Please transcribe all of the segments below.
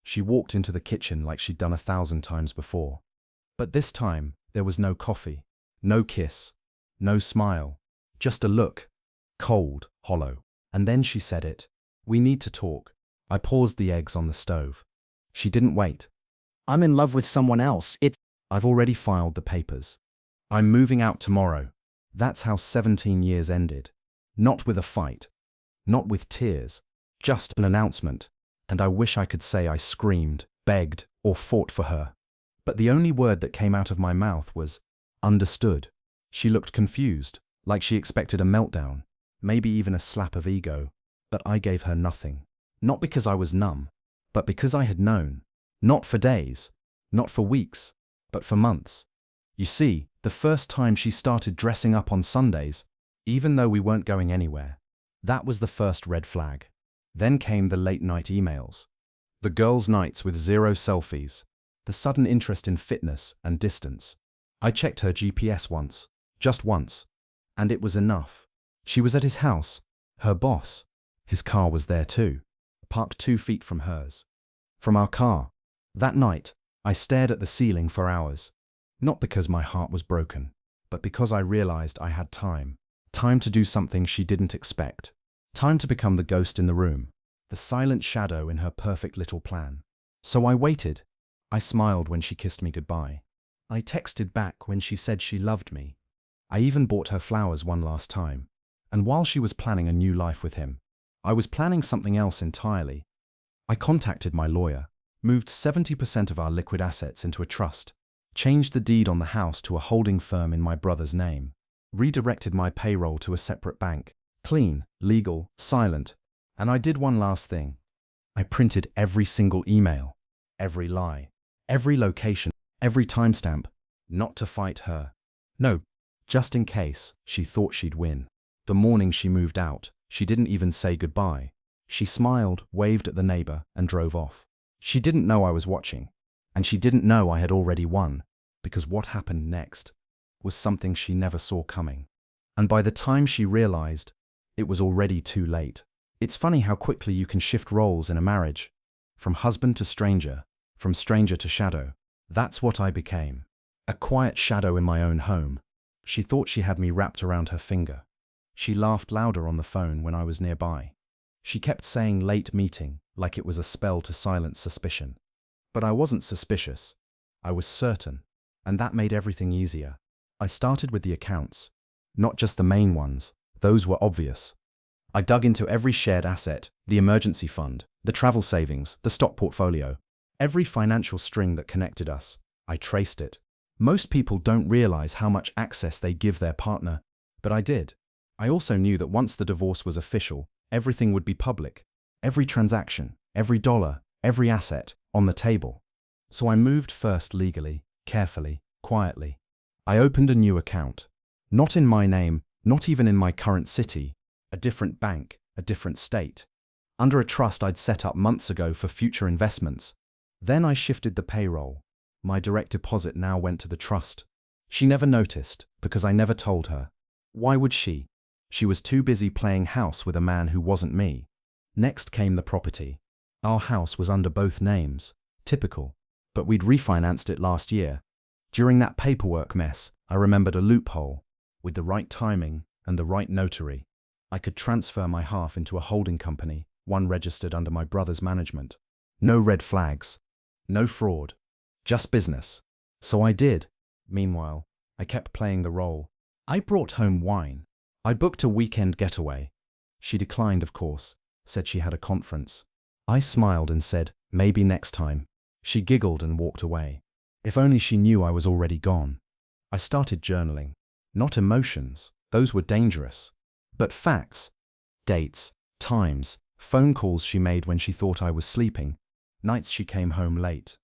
She walked into the kitchen like she'd done 1,000 times before. But this time, there was no coffee, no kiss, no smile, just a look, cold, hollow. And then she said it. "We need to talk." I paused the eggs on the stove. She didn't wait. "I'm in love with someone else. "I've already filed the papers. I'm moving out tomorrow." That's how 17 years ended. Not with a fight. Not with tears. Just an announcement. And I wish I could say I screamed, begged, or fought for her. But the only word that came out of my mouth was, "Understood." She looked confused, like she expected a meltdown, maybe even a slap of ego. But I gave her nothing. Not because I was numb, but because I had known. Not for days, not for weeks, but for months. You see, the first time she started dressing up on Sundays, even though we weren't going anywhere, that was the first red flag. Then came the late-night emails. The girls' nights with 0 selfies. The sudden interest in fitness and distance. I checked her GPS once, just once, and it was enough. She was at his house, her boss. His car was there too, parked 2 feet from hers. From our car. That night, I stared at the ceiling for hours. Not because my heart was broken, but because I realized I had time. Time to do something she didn't expect. Time to become the ghost in the room, the silent shadow in her perfect little plan. So I waited. I smiled when she kissed me goodbye. I texted back when she said she loved me. I even bought her flowers one last time. And while she was planning a new life with him, I was planning something else entirely. I contacted my lawyer, moved 70% of our liquid assets into a trust, changed the deed on the house to a holding firm in my brother's name, redirected my payroll to a separate bank, clean, legal, silent, and I did one last thing. I printed every single email, every lie, every location, every timestamp, not to fight her. No, just in case she thought she'd win. The morning she moved out, she didn't even say goodbye. She smiled, waved at the neighbor, and drove off. She didn't know I was watching, and she didn't know I had already won, because what happened next was something she never saw coming. And by the time she realized, it was already too late. It's funny how quickly you can shift roles in a marriage. From husband to stranger, from stranger to shadow. That's what I became. A quiet shadow in my own home. She thought she had me wrapped around her finger. She laughed louder on the phone when I was nearby. She kept saying late meeting, like it was a spell to silence suspicion. But I wasn't suspicious. I was certain, and that made everything easier. I started with the accounts. Not just the main ones, those were obvious. I dug into every shared asset, the emergency fund, the travel savings, the stock portfolio. Every financial string that connected us, I traced it. Most people don't realize how much access they give their partner, but I did. I also knew that once the divorce was official, everything would be public. Every transaction, every dollar, every asset, on the table. So I moved first legally, carefully, quietly. I opened a new account. Not in my name, not even in my current city. A different bank, a different state. Under a trust I'd set up months ago for future investments. Then I shifted the payroll. My direct deposit now went to the trust. She never noticed, because I never told her. Why would she? She was too busy playing house with a man who wasn't me. Next came the property. Our house was under both names. Typical. But we'd refinanced it last year. During that paperwork mess, I remembered a loophole. With the right timing and the right notary, I could transfer my half into a holding company, one registered under my brother's management. No red flags. No fraud. Just business. So I did. Meanwhile, I kept playing the role. I brought home wine. I booked a weekend getaway. She declined, of course, said she had a conference. I smiled and said, maybe next time. She giggled and walked away. If only she knew I was already gone. I started journaling. Not emotions, those were dangerous. But facts. Dates, times, phone calls she made when she thought I was sleeping, nights she came home late.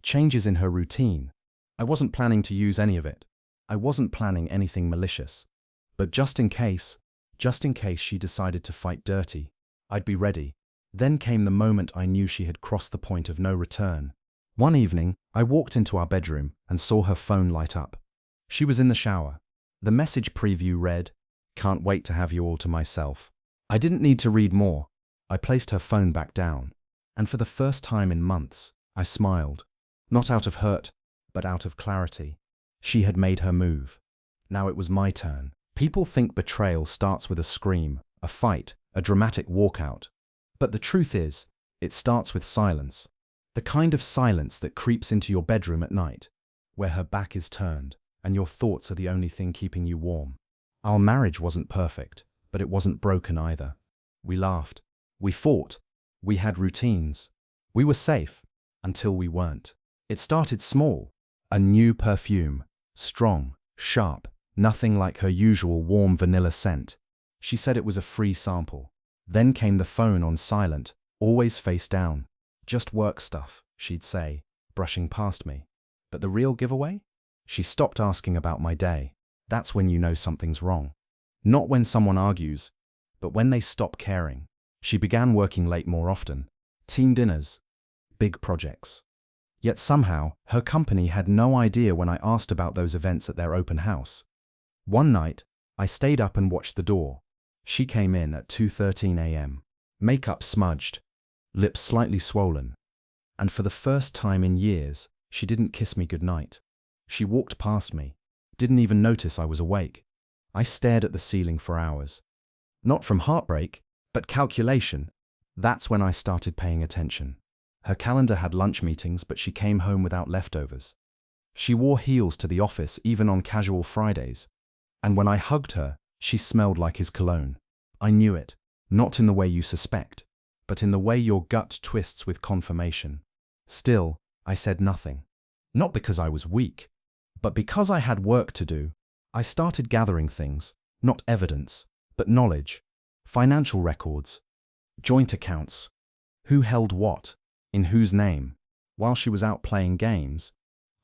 Changes in her routine. I wasn't planning to use any of it. I wasn't planning anything malicious. But just in case she decided to fight dirty, I'd be ready. Then came the moment I knew she had crossed the point of no return. One evening, I walked into our bedroom and saw her phone light up. She was in the shower. The message preview read, "Can't wait to have you all to myself." I didn't need to read more. I placed her phone back down. And for the first time in months, I smiled. Not out of hurt, but out of clarity. She had made her move. Now it was my turn. People think betrayal starts with a scream, a fight, a dramatic walkout. But the truth is, it starts with silence. The kind of silence that creeps into your bedroom at night, where her back is turned, and your thoughts are the only thing keeping you warm. Our marriage wasn't perfect, but it wasn't broken either. We laughed. We fought. We had routines. We were safe, until we weren't. It started small. A new perfume. Strong, sharp, nothing like her usual warm vanilla scent. She said it was a free sample. Then came the phone on silent, always face down. Just work stuff, she'd say, brushing past me. But the real giveaway? She stopped asking about my day. That's when you know something's wrong. Not when someone argues, but when they stop caring. She began working late more often. Team dinners. Big projects. Yet somehow, her company had no idea when I asked about those events at their open house. One night, I stayed up and watched the door. She came in at 2:13 a.m. Makeup smudged, lips slightly swollen. And for the first time in years, she didn't kiss me goodnight. She walked past me, didn't even notice I was awake. I stared at the ceiling for hours. Not from heartbreak, but calculation. That's when I started paying attention. Her calendar had lunch meetings, but she came home without leftovers. She wore heels to the office even on casual Fridays. And when I hugged her, she smelled like his cologne. I knew it, not in the way you suspect, but in the way your gut twists with confirmation. Still, I said nothing. Not because I was weak, but because I had work to do. I started gathering things, not evidence, but knowledge. Financial records, joint accounts, who held what, in whose name. While she was out playing games,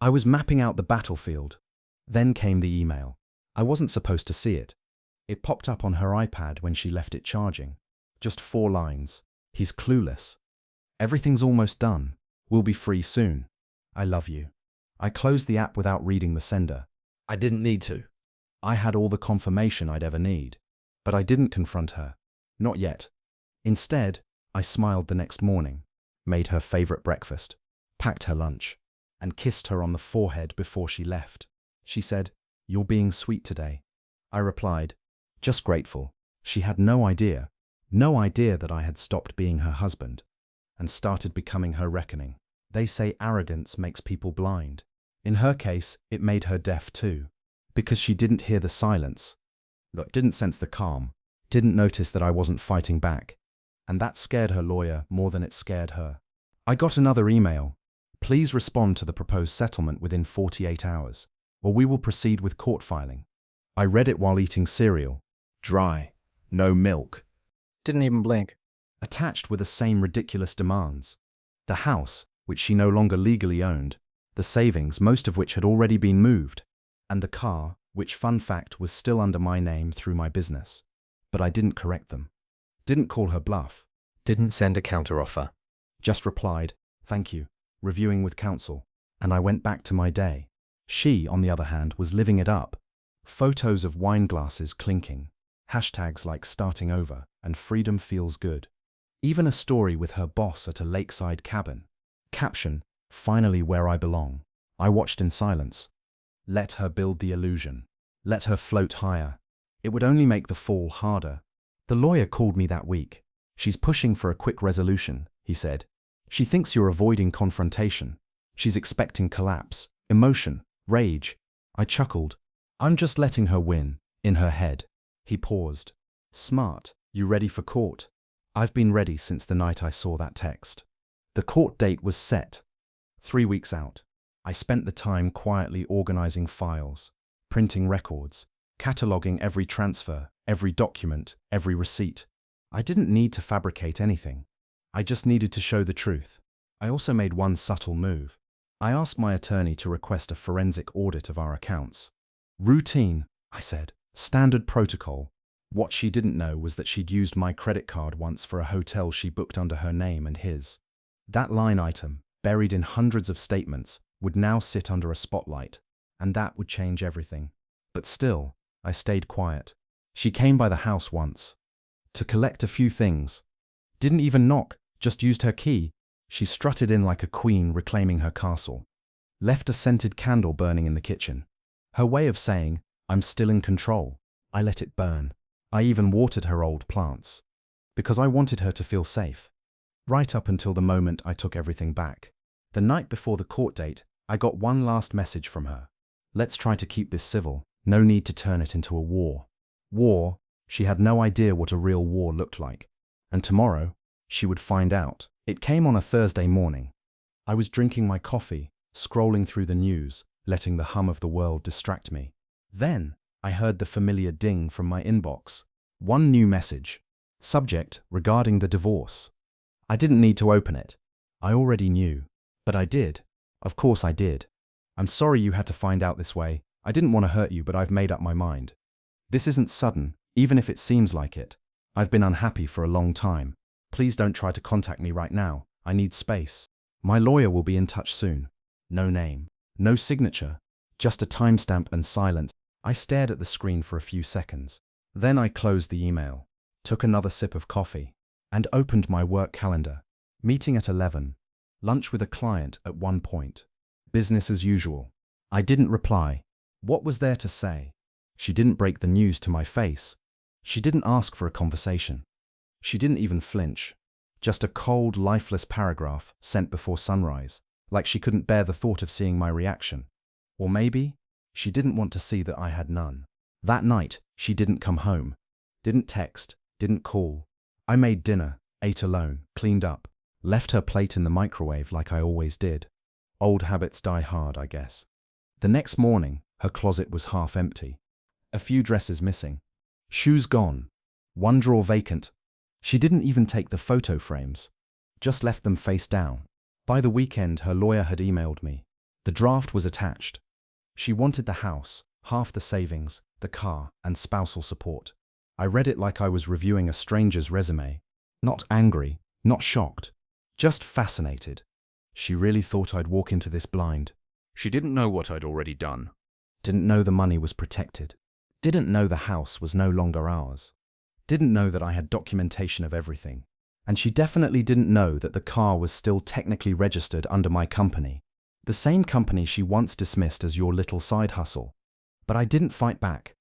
I was mapping out the battlefield. Then came the email. I wasn't supposed to see it. It popped up on her iPad when she left it charging. Just 4 lines. He's clueless. Everything's almost done. We'll be free soon. I love you. I closed the app without reading the sender. I didn't need to. I had all the confirmation I'd ever need. But I didn't confront her. Not yet. Instead, I smiled the next morning, made her favorite breakfast, packed her lunch, and kissed her on the forehead before she left. She said, "You're being sweet today." I replied, "Just grateful." She had no idea that I had stopped being her husband and started becoming her reckoning. They say arrogance makes people blind. In her case, it made her deaf too, because she didn't hear the silence, didn't sense the calm, didn't notice that I wasn't fighting back. And that scared her lawyer more than it scared her. I got another email. Please respond to the proposed settlement within 48 hours, or we will proceed with court filing. I read it while eating cereal. Dry. No milk. Didn't even blink. Attached were the same ridiculous demands. The house, which she no longer legally owned, the savings, most of which had already been moved, and the car, which, fun fact, was still under my name through my business. But I didn't correct them. Didn't call her bluff. Didn't send a counteroffer. Just replied, "Thank you, reviewing with counsel," and I went back to my day. She, on the other hand, was living it up. Photos of wine glasses clinking, hashtags like starting over and freedom feels good. Even a story with her boss at a lakeside cabin. Caption, "Finally where I belong." I watched in silence. Let her build the illusion. Let her float higher. It would only make the fall harder. The lawyer called me that week. "She's pushing for a quick resolution," he said. "She thinks you're avoiding confrontation. She's expecting collapse, emotion, rage." I chuckled. "I'm just letting her win, in her head." He paused. "Smart. You ready for court?" I've been ready since the night I saw that text. The court date was set. 3 weeks out. I spent the time quietly organizing files, printing records, cataloging every transfer, every document, every receipt. I didn't need to fabricate anything. I just needed to show the truth. I also made one subtle move. I asked my attorney to request a forensic audit of our accounts. Routine, I said. Standard protocol. What she didn't know was that she'd used my credit card once for a hotel she booked under her name and his. That line item, buried in hundreds of statements, would now sit under a spotlight, and that would change everything. But still, I stayed quiet. She came by the house once to collect a few things. Didn't even knock, just used her key, She strutted in like a queen reclaiming her castle. Left a scented candle burning in the kitchen. Her way of saying, "I'm still in control." I let it burn. I even watered her old plants. Because I wanted her to feel safe. Right up until the moment I took everything back. The night before the court date, I got one last message from her. Let's try to keep this civil. No need to turn it into a war. War? She had no idea what a real war looked like. And tomorrow, she would find out. It came on a Thursday morning. I was drinking my coffee, scrolling through the news, letting the hum of the world distract me. Then, I heard the familiar ding from my inbox. One new message. Subject, regarding the divorce. I didn't need to open it. I already knew. But I did. Of course I did. I'm sorry you had to find out this way. I didn't want to hurt you, but I've made up my mind. This isn't sudden, even if it seems like it. I've been unhappy for a long time. Please don't try to contact me right now. I need space. My lawyer will be in touch soon. No name. No signature. Just a timestamp and silence. I stared at the screen for a few seconds. Then I closed the email, took another sip of coffee, and opened my work calendar. Meeting at 11. Lunch with a client at 1 point. Business as usual. I didn't reply. What was there to say? She didn't break the news to my face. She didn't ask for a conversation. She didn't even flinch. Just a cold, lifeless paragraph sent before sunrise, like she couldn't bear the thought of seeing my reaction. Or maybe she didn't want to see that I had none. That night, she didn't come home. Didn't text, didn't call. I made dinner, ate alone, cleaned up, left her plate in the microwave like I always did. Old habits die hard, I guess. The next morning, her closet was half empty. A few dresses missing. Shoes gone. One drawer vacant. She didn't even take the photo frames. Just left them face down. By the weekend, her lawyer had emailed me. The draft was attached. She wanted the house, half the savings, the car, and spousal support. I read it like I was reviewing a stranger's resume. Not angry, not shocked, just fascinated. She really thought I'd walk into this blind. She didn't know what I'd already done. Didn't know the money was protected. Didn't know the house was no longer ours. Didn't know that I had documentation of everything. And she definitely didn't know that the car was still technically registered under my company. The same company she once dismissed as your little side hustle. But I didn't fight back.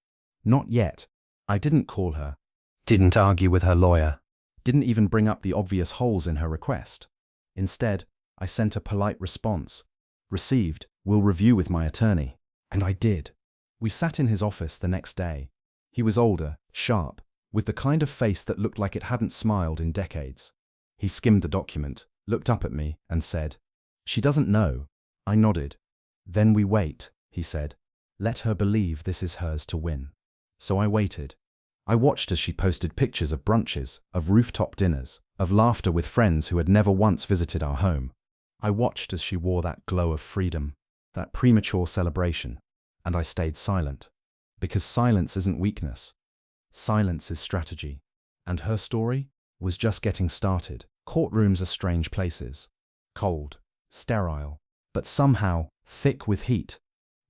Not yet. I didn't call her. Didn't argue with her lawyer. Didn't even bring up the obvious holes in her request. Instead, I sent a polite response. Received, will review with my attorney. And I did. We sat in his office the next day. He was older, sharp, with the kind of face that looked like it hadn't smiled in decades. He skimmed the document, looked up at me, and said, "She doesn't know." I nodded. "Then we wait," he said. "Let her believe this is hers to win." So I waited. I watched as she posted pictures of brunches, of rooftop dinners, of laughter with friends who had never once visited our home. I watched as she wore that glow of freedom, that premature celebration, and I stayed silent. Because silence isn't weakness. Silence is strategy. And her story was just getting started. Courtrooms are strange places. Cold, sterile, but somehow thick with heat.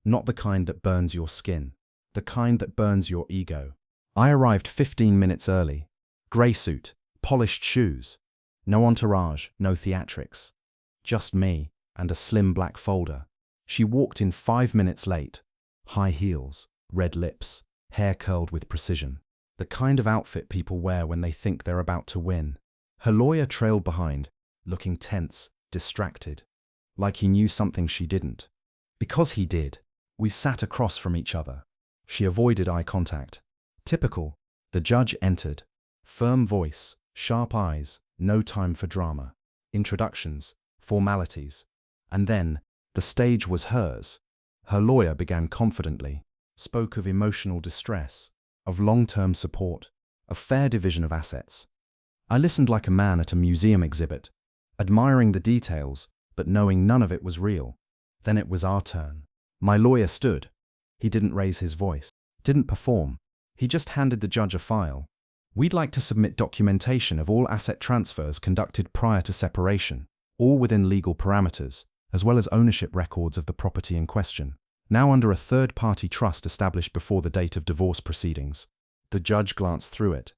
Not the kind that burns your skin. The kind that burns your ego. I arrived 15 minutes early. Grey suit, polished shoes. No entourage, no theatrics. Just me and a slim black folder. She walked in 5 minutes late. High heels, red lips, hair curled with precision. The kind of outfit people wear when they think they're about to win. Her lawyer trailed behind, looking tense, distracted. Like he knew something she didn't. Because he did, we sat across from each other. She avoided eye contact. Typical. The judge entered. Firm voice, sharp eyes, no time for drama. Introductions, formalities. And then, the stage was hers. Her lawyer began confidently, spoke of emotional distress, of long-term support, of fair division of assets. I listened like a man at a museum exhibit, admiring the details, but knowing none of it was real. Then it was our turn. My lawyer stood. He didn't raise his voice, didn't perform. He just handed the judge a file. "We'd like to submit documentation of all asset transfers conducted prior to separation, all within legal parameters, as well as ownership records of the property in question, now under a third-party trust established before the date of divorce proceedings." The judge glanced through it.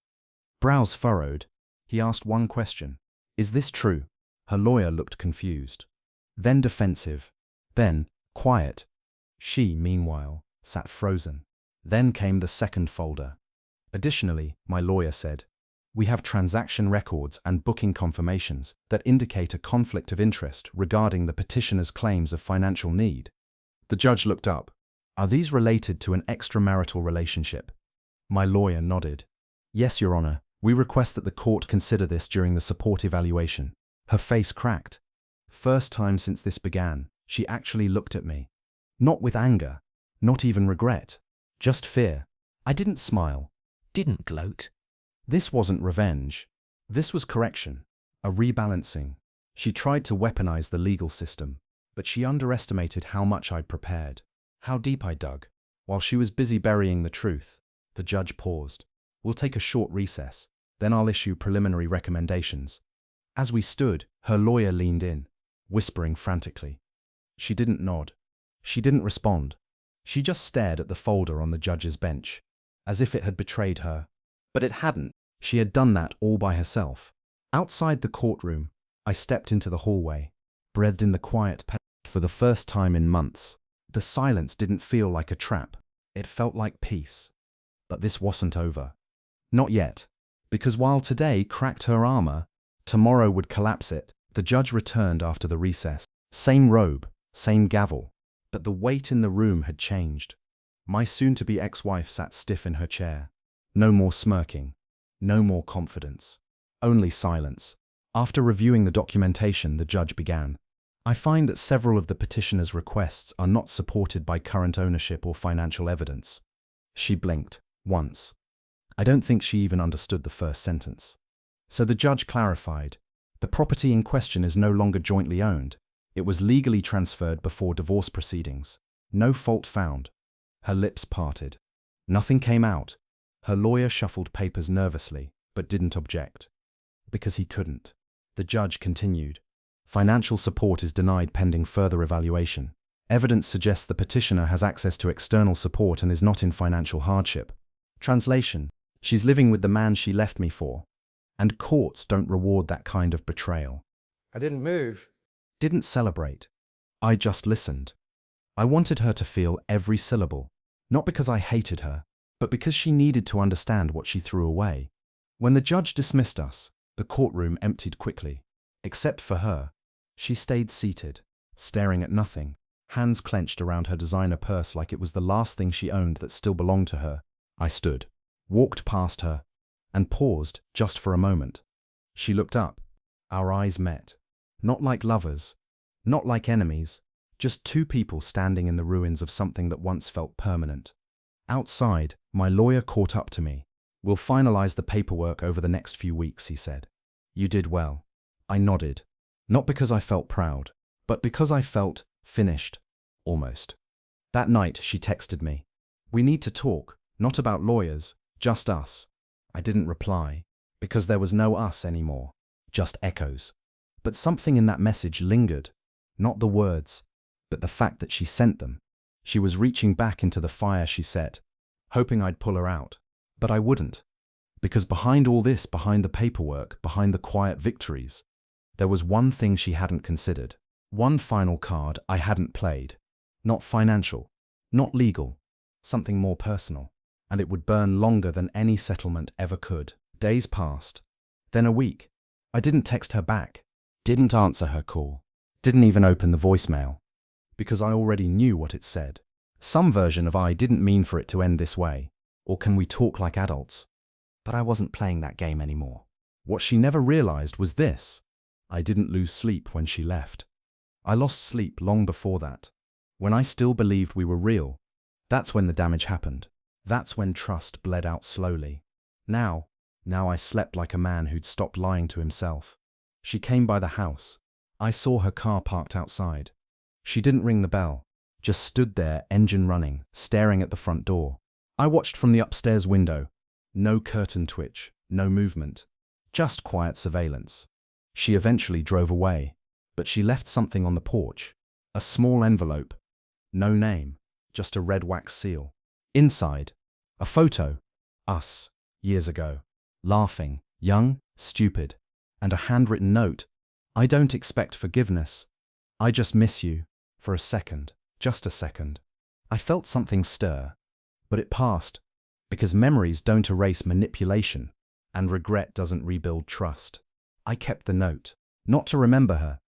Brows furrowed. He asked one question. "Is this true?" Her lawyer looked confused, then defensive, then quiet. She, meanwhile, sat frozen. Then came the second folder. Additionally, my lawyer said, we have transaction records and booking confirmations that indicate a conflict of interest regarding the petitioner's claims of financial need. The judge looked up. Are these related to an extramarital relationship? My lawyer nodded. Yes, Your Honor, we request that the court consider this during the support evaluation. Her face cracked. First time since this began, she actually looked at me. Not with anger, not even regret, just fear. I didn't smile. Didn't gloat. This wasn't revenge. This was correction, a rebalancing. She tried to weaponize the legal system, but she underestimated how much I'd prepared, how deep I dug. While she was busy burying the truth, the judge paused. We'll take a short recess, then I'll issue preliminary recommendations. As we stood, her lawyer leaned in, whispering frantically. She didn't nod. She didn't respond. She just stared at the folder on the judge's bench, as if it had betrayed her. But it hadn't. She had done that all by herself. Outside the courtroom, I stepped into the hallway, breathed in the quiet for the first time in months. The silence didn't feel like a trap. It felt like peace. But this wasn't over. Not yet. Because while today cracked her armor, tomorrow would collapse it. The judge returned after the recess. Same robe, same gavel. But the weight in the room had changed. My soon-to-be ex-wife sat stiff in her chair. No more smirking. No more confidence. Only silence. After reviewing the documentation, the judge began. I find that several of the petitioner's requests are not supported by current ownership or financial evidence. She blinked, once. I don't think she even understood the first sentence. So the judge clarified. The property in question is no longer jointly owned. It was legally transferred before divorce proceedings. No fault found. Her lips parted. Nothing came out. Her lawyer shuffled papers nervously, but didn't object. Because he couldn't. The judge continued. Financial support is denied pending further evaluation. Evidence suggests the petitioner has access to external support and is not in financial hardship. Translation: she's living with the man she left me for. And courts don't reward that kind of betrayal. I didn't move. Didn't celebrate. I just listened. I wanted her to feel every syllable, not because I hated her, but because she needed to understand what she threw away. When the judge dismissed us, the courtroom emptied quickly. Except for her. She stayed seated, staring at nothing, hands clenched around her designer purse like it was the last thing she owned that still belonged to her. I stood, walked past her, and paused just for a moment. She looked up. Our eyes met. Not like lovers, not like enemies, just two people standing in the ruins of something that once felt permanent. Outside, my lawyer caught up to me. We'll finalize the paperwork over the next few weeks, he said. You did well. I nodded. Not because I felt proud, but because I felt finished. Almost. That night, she texted me. We need to talk, not about lawyers, just us. I didn't reply, because there was no us anymore, just echoes. But something in that message lingered. Not the words, but the fact that she sent them. She was reaching back into the fire she set, hoping I'd pull her out. But I wouldn't. Because behind all this, behind the paperwork, behind the quiet victories, there was one thing she hadn't considered. One final card I hadn't played. Not financial, not legal, something more personal. And it would burn longer than any settlement ever could. Days passed. Then a week. I didn't text her back. Didn't answer her call. Didn't even open the voicemail. Because I already knew what it said. Some version of I didn't mean for it to end this way. Or can we talk like adults? But I wasn't playing that game anymore. What she never realized was this. I didn't lose sleep when she left. I lost sleep long before that. When I still believed we were real. That's when the damage happened. That's when trust bled out slowly. Now I slept like a man who'd stopped lying to himself. She came by the house. I saw her car parked outside. She didn't ring the bell. Just stood there, engine running, staring at the front door. I watched from the upstairs window. No curtain twitch, no movement. Just quiet surveillance. She eventually drove away, but she left something on the porch. A small envelope. No name, just a red wax seal. Inside, a photo. Us, years ago. Laughing, young, stupid. And a handwritten note. I don't expect forgiveness. I just miss you. For a second. Just a second. I felt something stir. But it passed. Because memories don't erase manipulation, and regret doesn't rebuild trust. I kept the note. Not to remember her,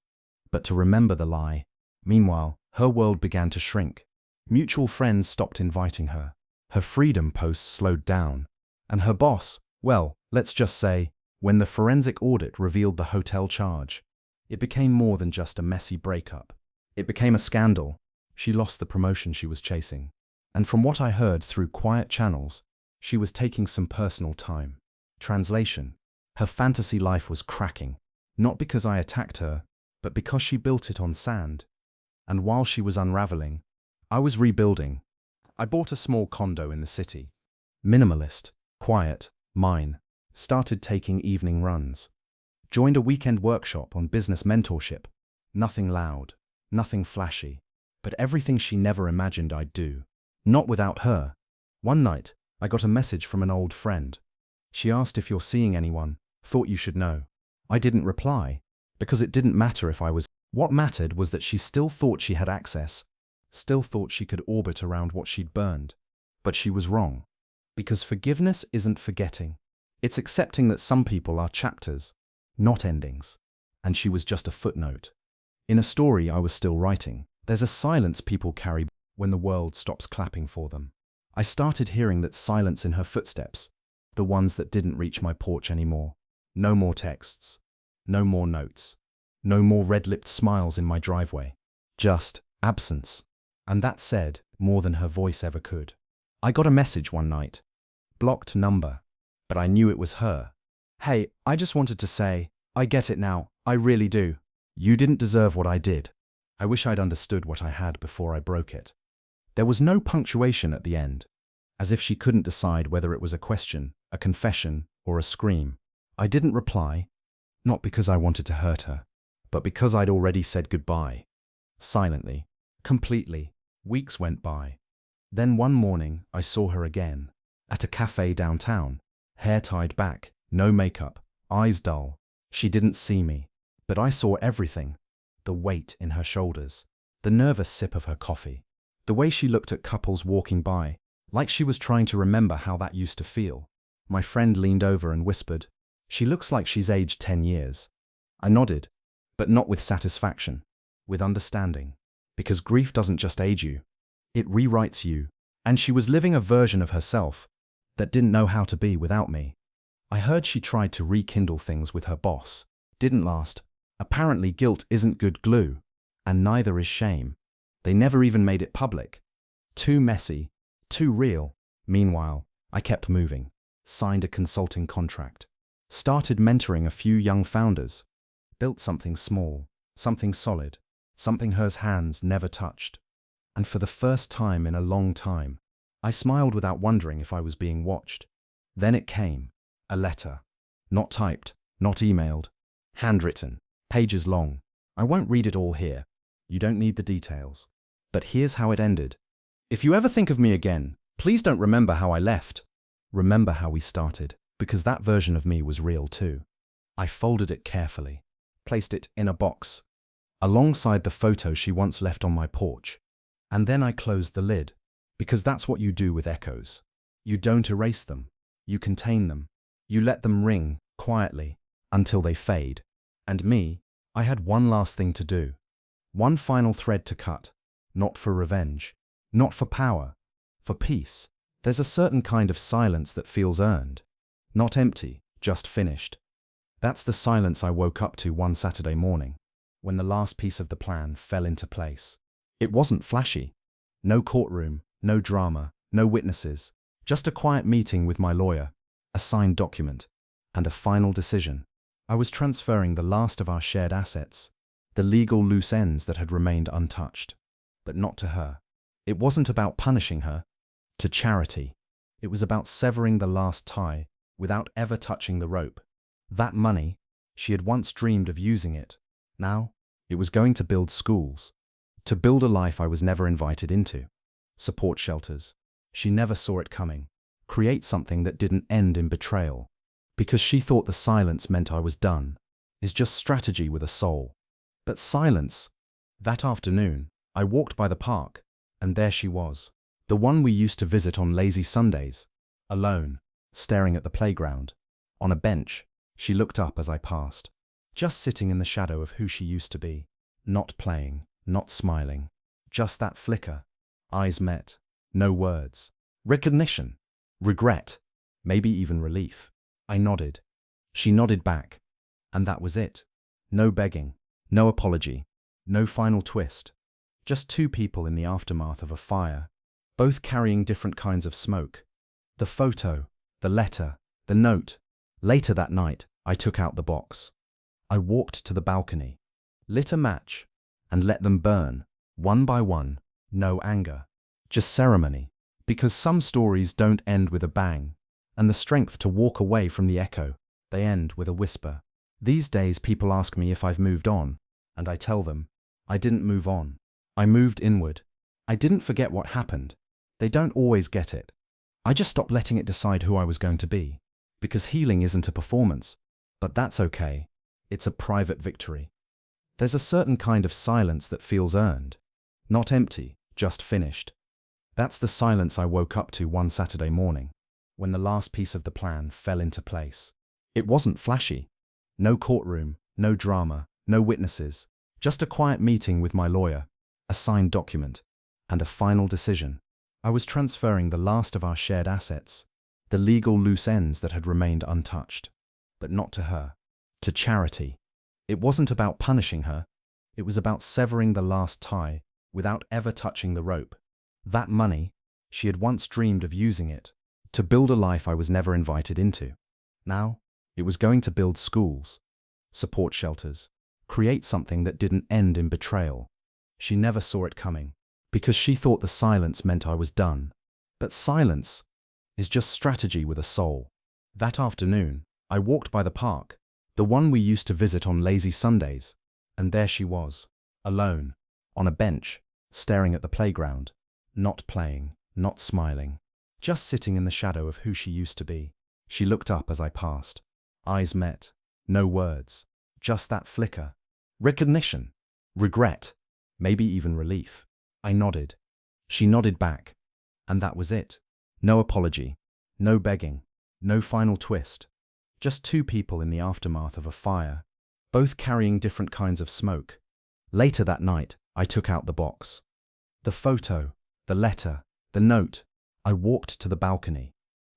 but to remember the lie. Meanwhile, her world began to shrink. Mutual friends stopped inviting her. Her freedom posts slowed down. And her boss, well, let's just say, when the forensic audit revealed the hotel charge, it became more than just a messy breakup. It became a scandal. She lost the promotion she was chasing. And from what I heard through quiet channels, she was taking some personal time. Translation: her fantasy life was cracking, not because I attacked her, but because she built it on sand. And while she was unraveling, I was rebuilding. I bought a small condo in the city. Minimalist, quiet, mine. Started taking evening runs. Joined a weekend workshop on business mentorship. Nothing loud, nothing flashy, but everything she never imagined I'd do. Not without her. One night, I got a message from an old friend. She asked if you're seeing anyone, thought you should know. I didn't reply, because it didn't matter if I was. What mattered was that she still thought she had access, still thought she could orbit around what she'd burned. But she was wrong. Because forgiveness isn't forgetting. It's accepting that some people are chapters, not endings. And she was just a footnote. In a story I was still writing, there's a silence people carry when the world stops clapping for them. I started hearing that silence in her footsteps, the ones that didn't reach my porch anymore. No more texts, no more notes, no more red-lipped smiles in my driveway. Just absence. And that said more than her voice ever could. I got a message one night. Blocked number. But I knew it was her. Hey, I just wanted to say, I get it now, I really do. You didn't deserve what I did. I wish I'd understood what I had before I broke it. There was no punctuation at the end, as if she couldn't decide whether it was a question, a confession, or a scream. I didn't reply, not because I wanted to hurt her, but because I'd already said goodbye. Silently, completely, weeks went by. Then one morning I saw her again, at a cafe downtown, hair tied back, no makeup, eyes dull. She didn't see me, but I saw everything. The weight in her shoulders, the nervous sip of her coffee, the way she looked at couples walking by, like she was trying to remember how that used to feel. My friend leaned over and whispered, "She looks like she's aged 10 years. I nodded, but not with satisfaction, with understanding. Because grief doesn't just age you, it rewrites you. And she was living a version of herself that didn't know how to be without me. I heard she tried to rekindle things with her boss. Didn't last. Apparently guilt isn't good glue, and neither is shame. They never even made it public. Too messy, too real. Meanwhile, I kept moving, signed a consulting contract, started mentoring a few young founders, built something small, something solid, something her hands never touched. And for the first time in a long time, I smiled without wondering if I was being watched. Then it came, a letter. Not typed, not emailed, handwritten, pages long. I won't read it all here. You don't need the details. But here's how it ended. If you ever think of me again, please don't remember how I left. Remember how we started, because that version of me was real too. I folded it carefully, placed it in a box, alongside the photo she once left on my porch. And then I closed the lid, because that's what you do with echoes. You don't erase them. You contain them. You let them ring, quietly, until they fade. And me, I had one last thing to do. One final thread to cut. Not for revenge. Not for power. For peace. There's a certain kind of silence that feels earned. Not empty, just finished. That's the silence I woke up to one Saturday morning, when the last piece of the plan fell into place. It wasn't flashy. No courtroom, no drama, no witnesses. Just a quiet meeting with my lawyer, a signed document, and a final decision. I was transferring the last of our shared assets, the legal loose ends that had remained untouched. But not to her. It wasn't about punishing her. To charity. It was about severing the last tie without ever touching the rope. That money, she had once dreamed of using it. Now, it was going to build schools. To build a life I was never invited into. Support shelters. She never saw it coming. Create something that didn't end in betrayal. Because she thought the silence meant I was done. is just strategy with a soul. But silence. That afternoon, I walked by the park, and there she was. The one we used to visit on lazy Sundays. Alone, staring at the playground. On a bench, she looked up as I passed. Just sitting in the shadow of who she used to be. Not playing, not smiling. Just that flicker. Eyes met. No words. Recognition. Regret. Maybe even relief. I nodded. She nodded back. And that was it. No begging. No apology. No final twist. Just two people in the aftermath of a fire, both carrying different kinds of smoke. The photo, the letter, the note. Later that night, I took out the box. I walked to the balcony, lit a match, and let them burn, one by one. No anger. Just ceremony. Because some stories don't end with a bang, and the strength to walk away from the echo, they end with a whisper. These days people ask me if I've moved on, and I tell them, I didn't move on. I moved inward. I didn't forget what happened. They don't always get it. I just stopped letting it decide who I was going to be. Because healing isn't a performance. But that's okay. It's a private victory. There's a certain kind of silence that feels earned. Not empty, just finished. That's the silence I woke up to one Saturday morning, when the last piece of the plan fell into place. It wasn't flashy. No courtroom, no drama, no witnesses. Just a quiet meeting with my lawyer, a signed document, and a final decision. I was transferring the last of our shared assets, the legal loose ends that had remained untouched. But not to her. To charity. It wasn't about punishing her. It was about severing the last tie without ever touching the rope. That money, she had once dreamed of using it to build a life I was never invited into. Now, it was going to build schools, support shelters, create something that didn't end in betrayal. She never saw it coming, because she thought the silence meant I was done. But silence is just strategy with a soul. That afternoon, I walked by the park, the one we used to visit on lazy Sundays, and there she was, alone, on a bench, staring at the playground, not playing, not smiling, just sitting in the shadow of who she used to be. She looked up as I passed. Eyes met. No words. Just that flicker. Recognition. Regret. Maybe even relief. I nodded. She nodded back. And that was it. No apology. No begging. No final twist. Just two people in the aftermath of a fire, both carrying different kinds of smoke. Later that night, I took out the box. The photo, the letter, the note. I walked to the balcony,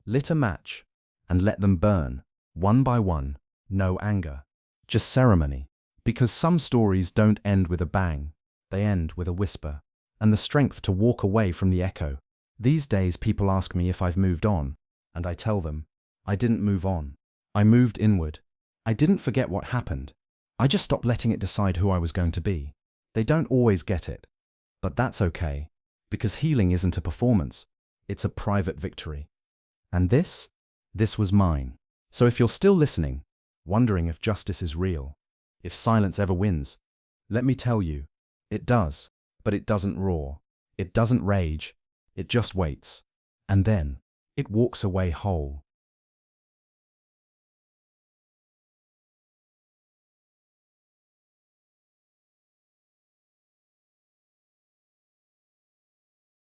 lit a match, and let them burn, one by one. No anger. Just ceremony. Because some stories don't end with a bang, they end with a whisper. And the strength to walk away from the echo. These days people ask me if I've moved on, and I tell them, I didn't move on. I moved inward. I didn't forget what happened. I just stopped letting it decide who I was going to be. They don't always get it. But that's okay, because healing isn't a performance. It's a private victory. And this was mine. So if you're still listening, wondering if justice is real, if silence ever wins, let me tell you, it does. But it doesn't roar. It doesn't rage. It just waits. And then, it walks away whole.